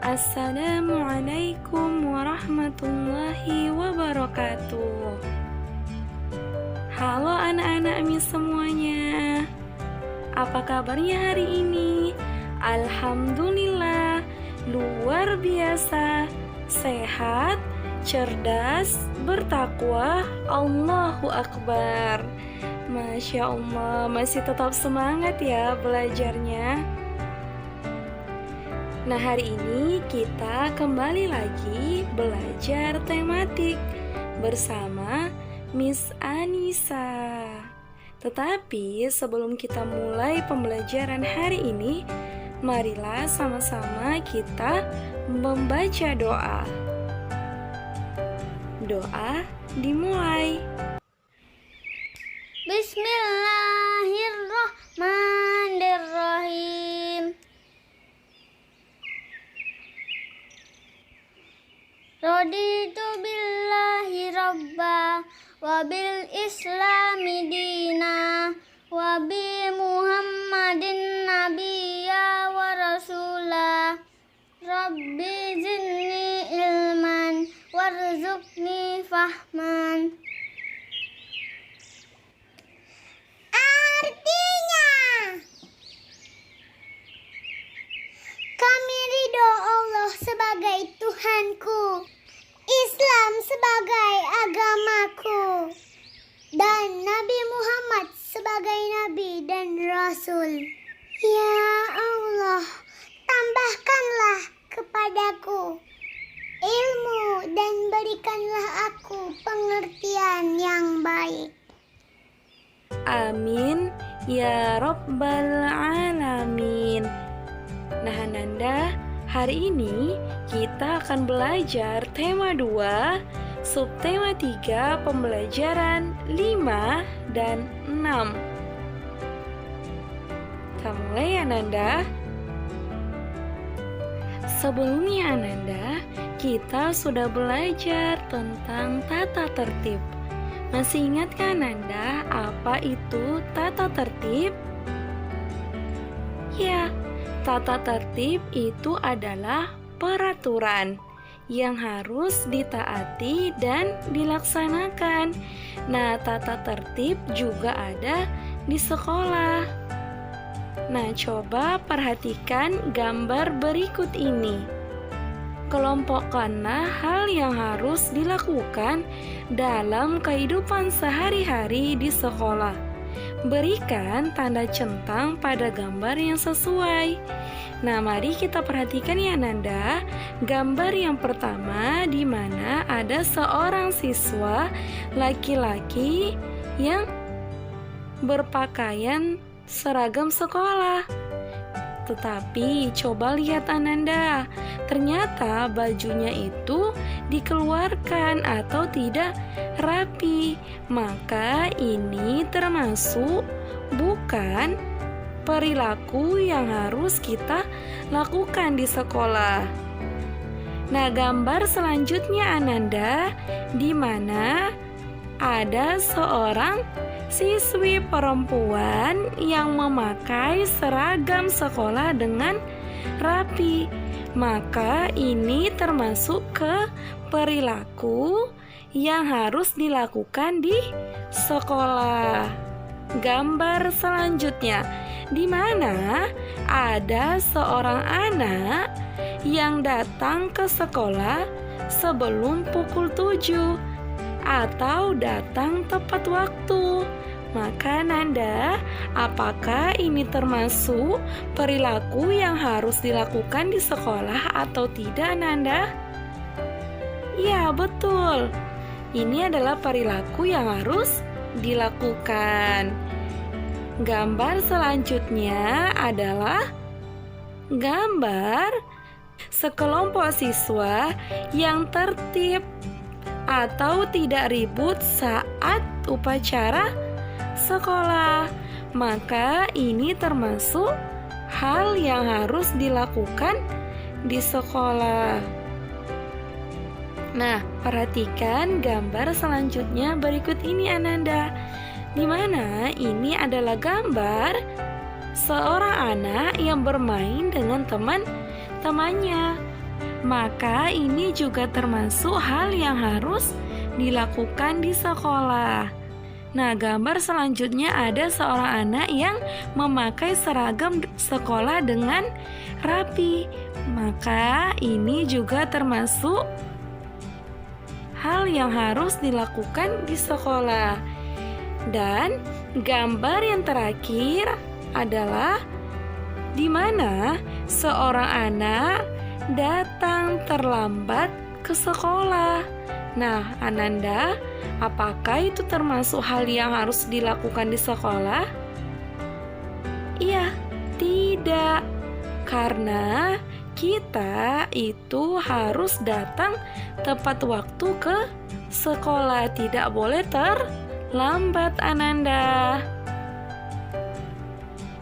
Assalamualaikum warahmatullahi wabarakatuh. Halo anak-anak Miss semuanya. Apa kabarnya hari ini? Alhamdulillah, luar biasa, sehat, cerdas, bertakwa, Allahu Akbar. Masya Allah, masih tetap semangat ya belajarnya. Nah, hari ini kita kembali lagi belajar tematik bersama Miss Anissa. Tetapi sebelum kita mulai pembelajaran hari ini, marilah sama-sama kita membaca doa. Doa dimulai. Bismillahirrahmanirrahim. Raditu billahi rabba wa bil islami dina wa bi muhammadin nabiyya wa rasula. Rabbi zidni ilman warzuqni fahman. Artinya, kami ridho Allah sebagai Tuhanku, Islam sebagai agamaku, dan Nabi Muhammad sebagai Nabi dan Rasul. Ya Allah, tambahkanlah kepadaku ilmu dan berikanlah aku pengertian yang baik. Amin ya Rabbal Alamin. Nah Ananda, hari ini kita akan belajar tema 2, subtema 3, pembelajaran 5 dan 6. Kita mulai Ananda. Sebelumnya Ananda, kita sudah belajar tentang tata tertib. Masih ingat kan Anda apa itu tata tertib? Ya, tata tertib itu adalah peraturan yang harus ditaati dan dilaksanakan. Nah, tata tertib juga ada di sekolah. Nah, coba perhatikan gambar berikut ini. Kelompokkanlah hal yang harus dilakukan dalam kehidupan sehari-hari di sekolah. Berikan tanda centang pada gambar yang sesuai. Nah, mari kita perhatikan ya Nanda. Gambar yang pertama di mana ada seorang siswa laki-laki yang berpakaian seragam sekolah. Tetapi coba lihat Ananda, ternyata bajunya itu dikeluarkan atau tidak rapi. Maka ini termasuk bukan perilaku yang harus kita lakukan di sekolah. Nah, gambar selanjutnya Ananda, di mana ada seorang siswi perempuan yang memakai seragam sekolah dengan rapi. Maka ini termasuk ke perilaku yang harus dilakukan di sekolah. Gambar selanjutnya, di mana ada seorang anak yang datang ke sekolah sebelum pukul 7 atau datang tepat waktu. Maka Nanda, apakah ini termasuk perilaku yang harus dilakukan di sekolah atau tidak Nanda? Ya, betul. Ini adalah perilaku yang harus dilakukan. Gambar selanjutnya adalah gambar sekelompok siswa yang tertib atau tidak ribut saat upacara sekolah. Maka ini termasuk hal yang harus dilakukan di sekolah. Nah, perhatikan gambar selanjutnya berikut ini Ananda, di mana ini adalah gambar seorang anak yang bermain dengan teman-temannya. maka ini juga termasuk hal yang harus dilakukan di sekolah. Nah, gambar selanjutnya ada seorang anak yang memakai seragam sekolah dengan rapi. Maka ini juga termasuk hal yang harus dilakukan di sekolah. Dan gambar yang terakhir adalah di mana seorang anak datang terlambat ke sekolah. Nah, Ananda, apakah itu termasuk hal yang harus dilakukan di sekolah? Iya, tidak. Karena kita itu harus datang tepat waktu ke sekolah, tidak boleh terlambat, Ananda.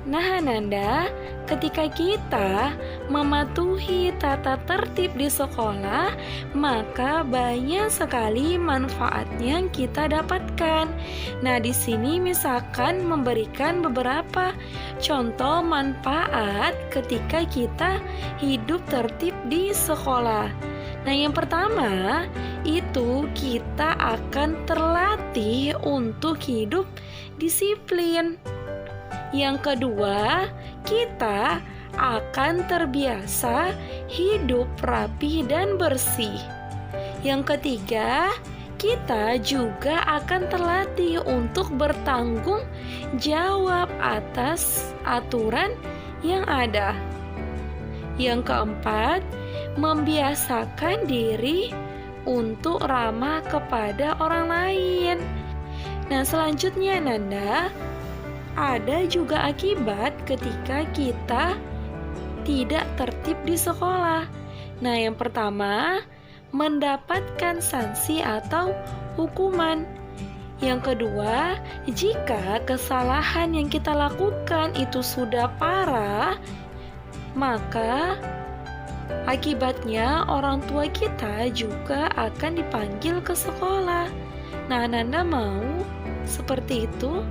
Nah, Ananda, ketika kita mematuhi tata tertib di sekolah, maka banyak sekali manfaat yang kita dapatkan. Nah, di sini misalkan memberikan beberapa contoh manfaat ketika kita hidup tertib di sekolah. Nah, yang pertama itu kita akan terlatih untuk hidup disiplin. Yang kedua, kita akan terbiasa hidup rapi dan bersih. Yang ketiga, kita juga akan terlatih untuk bertanggung jawab atas aturan yang ada. Yang keempat, membiasakan diri untuk ramah kepada orang lain. Nah, selanjutnya Nanda, ada juga akibat ketika kita tidak tertib di sekolah. Nah, yang pertama, mendapatkan sanksi atau hukuman. Yang kedua, jika kesalahan yang kita lakukan itu sudah parah, maka akibatnya orang tua kita juga akan dipanggil ke sekolah. Nah, Ananda mau seperti itu?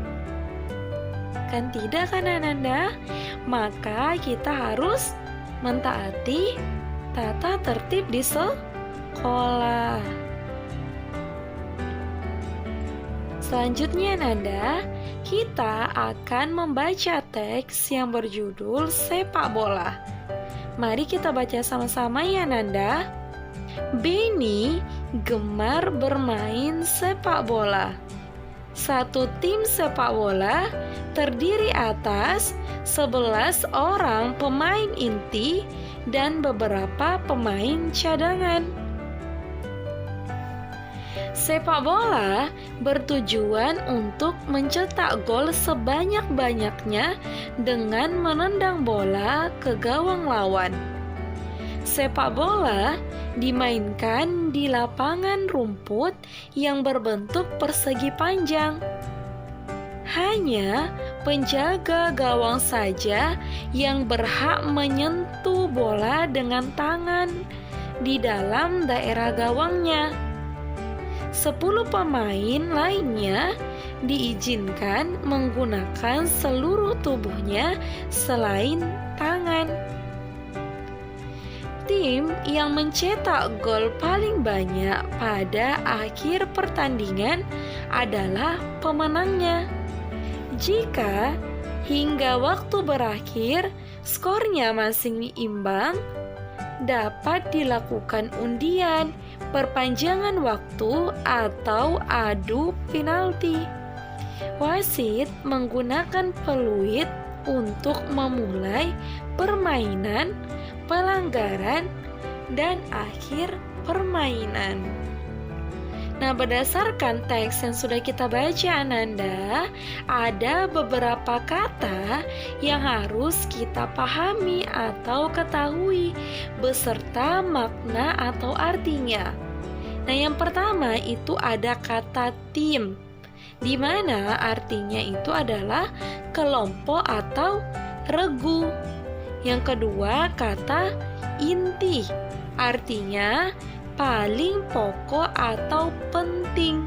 Kan tidak kan Ananda? Maka kita harus mentaati tata tertib di sekolah. Selanjutnya Nanda, kita akan membaca teks yang berjudul sepak bola. Mari kita baca sama-sama ya Nanda. Benny gemar bermain sepak bola. Satu tim sepak bola terdiri atas 11 orang pemain inti dan beberapa pemain cadangan. Sepak bola bertujuan untuk mencetak gol sebanyak-banyaknya dengan menendang bola ke gawang lawan. Sepak bola dimainkan di lapangan rumput yang berbentuk persegi panjang. Hanya penjaga gawang saja yang berhak menyentuh bola dengan tangan di dalam daerah gawangnya. 10 pemain lainnya diizinkan menggunakan seluruh tubuhnya selain tangan. Tim yang mencetak gol paling banyak pada akhir pertandingan adalah pemenangnya. Jika hingga waktu berakhir skornya masih imbang, dapat dilakukan undian, perpanjangan waktu, atau adu penalti. Wasit menggunakan peluit untuk memulai permainan, pelanggaran, dan akhir permainan. Nah, berdasarkan teks yang sudah kita baca Ananda, ada beberapa kata yang harus kita pahami atau ketahui beserta makna atau artinya. Nah, yang pertama itu ada kata tim, di mana artinya itu adalah kelompok atau regu. Yang kedua kata inti, artinya paling pokok atau penting.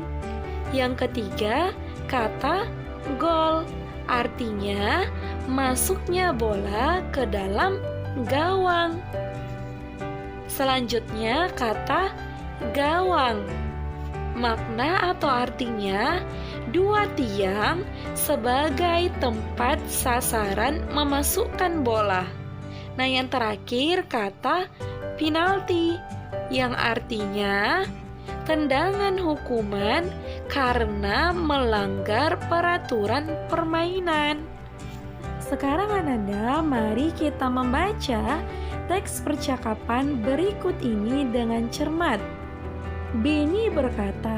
Yang ketiga kata gol, artinya masuknya bola ke dalam gawang. Selanjutnya kata gawang. Makna atau artinya dua tiang sebagai tempat sasaran memasukkan bola. Nah, yang terakhir kata penalti yang artinya tendangan hukuman karena melanggar peraturan permainan. Sekarang Ananda, mari kita membaca teks percakapan berikut ini dengan cermat. Beni berkata,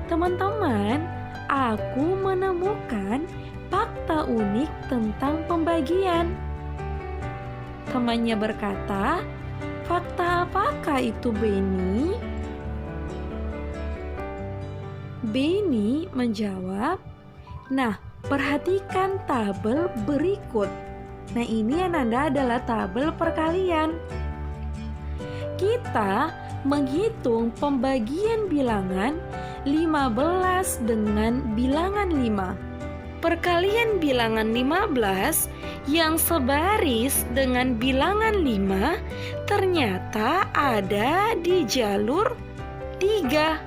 "Teman-teman, aku menemukan fakta unik tentang pembagian." Temannya berkata, "Fakta apakah itu, Beni?" Beni menjawab, "Nah, perhatikan tabel berikut." Nah, ini Ananda adalah tabel perkalian. Kita menghitung pembagian bilangan 15 dengan bilangan 5. Perkalian bilangan 15 yang sebaris dengan bilangan 5 ternyata ada di jalur 3.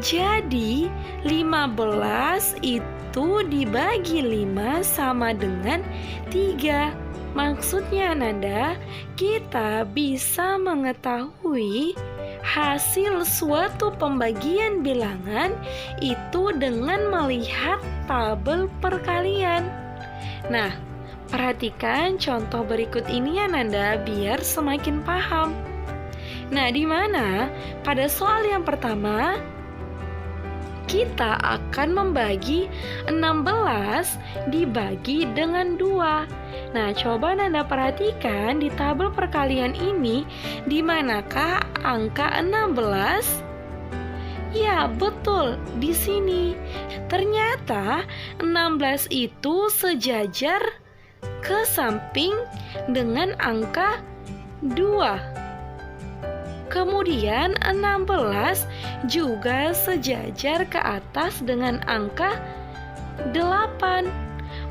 Jadi 15 itu dibagi 5 sama dengan 3. Maksudnya Ananda, kita bisa mengetahui hasil suatu pembagian bilangan itu dengan melihat tabel perkalian. Nah, perhatikan contoh berikut ini Ananda biar semakin paham. Nah, di mana pada soal yang pertama kita akan membagi 16 dibagi dengan 2. Nah, coba Nanda perhatikan di tabel perkalian ini, di manakah angka 16? Ya, betul, di sini. Ternyata 16 itu sejajar ke samping dengan angka 2. Kemudian 16 juga sejajar ke atas dengan angka 8.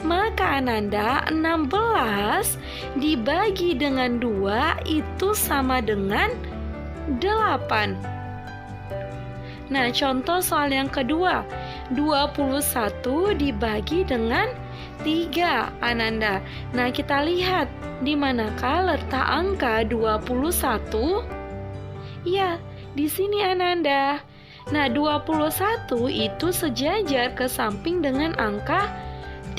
Maka Ananda 16 dibagi dengan 2 itu sama dengan 8. Nah, contoh soal yang kedua, 21 dibagi dengan 3 Ananda. Nah, kita lihat di manakah letak angka 21? Ya, di sini Ananda. Nah, 21 itu sejajar ke samping dengan angka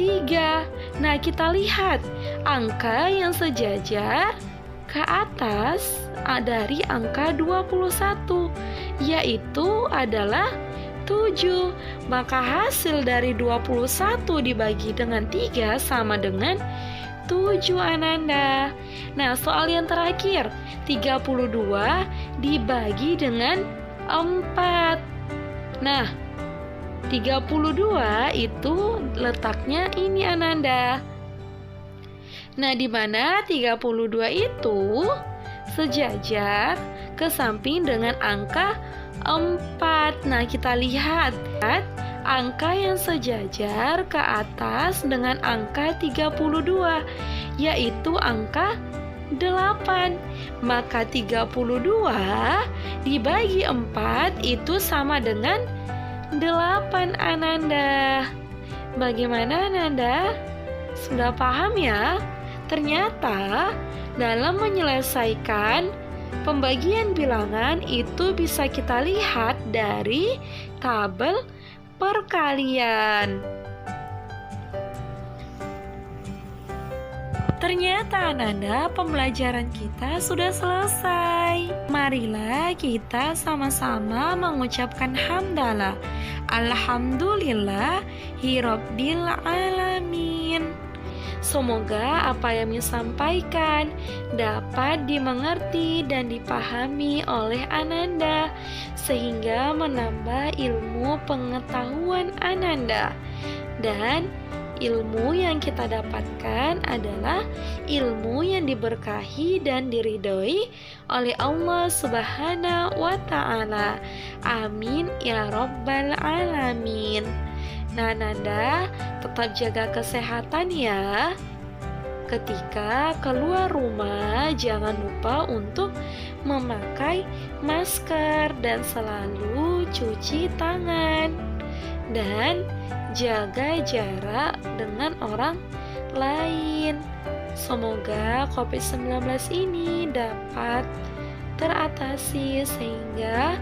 3. Nah, kita lihat angka yang sejajar ke atas dari angka 21, yaitu adalah 7. Maka hasil dari 21 dibagi dengan 3 sama dengan 7 Ananda. Nah, soal yang terakhir, 32 dibagi dengan 4. Nah, 32 itu letaknya ini Ananda. Nah, di mana 32 itu sejajar ke samping dengan angka 4. Nah, kita lihat angka yang sejajar ke atas dengan angka 32, yaitu angka 8. Maka 32 dibagi 4 itu sama dengan 8 Ananda. Bagaimana Ananda? Sudah paham ya? Ternyata dalam menyelesaikan pembagian bilangan itu bisa kita lihat dari tabel perkalian. Ternyata Ananda, pembelajaran kita sudah selesai. Marilah kita sama-sama mengucapkan hamdalah. Alhamdulillah Hirabbil Alamin. Semoga apa yang disampaikan dapat dimengerti dan dipahami oleh Ananda, sehingga menambah ilmu pengetahuan Ananda. Dan ilmu yang kita dapatkan adalah ilmu yang diberkahi dan diridhoi oleh Allah Subhanahu wa Ta'ala. Amin ya Rabbal Alamin. Nah, Nanda tetap jaga kesehatan ya. Ketika keluar rumah, jangan lupa untuk memakai masker dan selalu cuci tangan. Dan jaga jarak dengan orang lain. Semoga COVID-19 ini dapat teratasi sehingga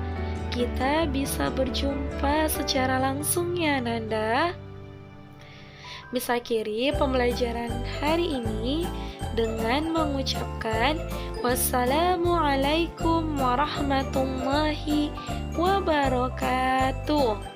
kita bisa berjumpa secara langsung ya Nanda. Bisa akhiri pembelajaran hari ini dengan mengucapkan wassalamualaikum warahmatullahi wabarakatuh.